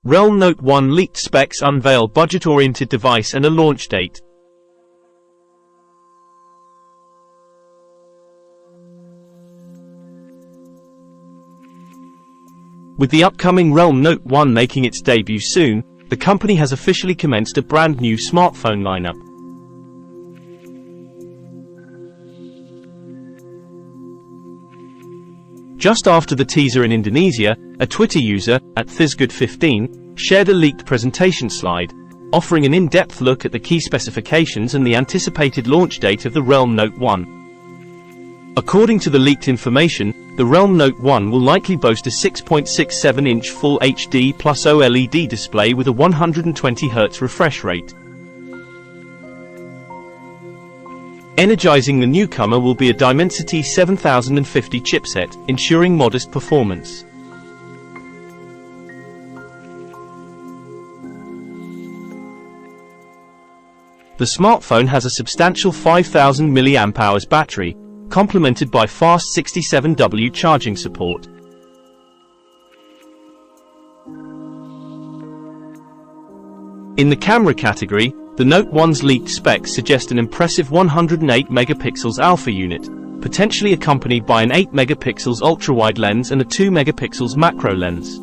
Realme Note 1 leaked specs unveil budget-oriented device and a launch date. With the upcoming Realme Note 1 making its debut soon, the company has officially commenced a brand new smartphone lineup. Just after the teaser in Indonesia, a Twitter user, @ThisGood15, shared a leaked presentation slide, offering an in-depth look at the key specifications and the anticipated launch date of the Realme Note 1. According to the leaked information, the Realme Note 1 will likely boast a 6.67-inch Full HD Plus OLED display with a 120Hz refresh rate. Energizing the newcomer will be a Dimensity 7050 chipset, ensuring modest performance. The smartphone has a substantial 5000 mAh battery, complemented by fast 67W charging support. In the camera category, the Note 1's leaked specs suggest an impressive 108 megapixels alpha unit, potentially accompanied by an 8 megapixels ultra-wide lens and a 2 megapixels macro lens.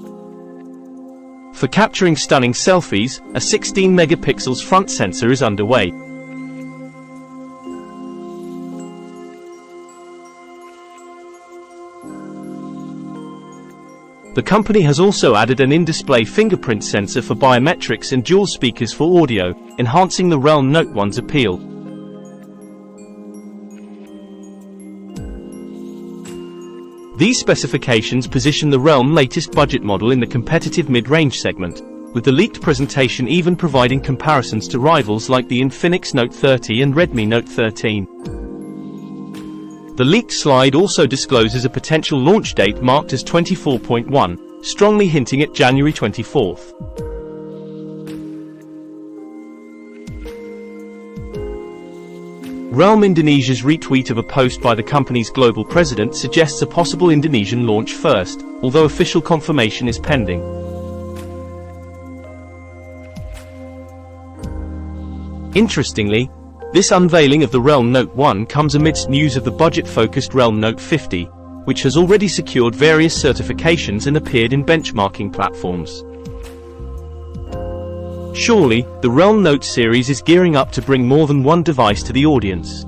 For capturing stunning selfies, a 16 megapixels front sensor is underway. The company has also added an in-display fingerprint sensor for biometrics and dual speakers for audio, enhancing the Realme Note 1's appeal. These specifications position the Realme latest budget model in the competitive mid-range segment, with the leaked presentation even providing comparisons to rivals like the Infinix Note 30 and Redmi Note 13. The leaked slide also discloses a potential launch date marked as 24.1, strongly hinting at January 24th. Realme Indonesia's retweet of a post by the company's global president suggests a possible Indonesian launch first, although official confirmation is pending. Interestingly, this unveiling of the Realme Note 1 comes amidst news of the budget-focused Realme Note 50, which has already secured various certifications and appeared in benchmarking platforms. Surely, the Realme Note series is gearing up to bring more than one device to the audience.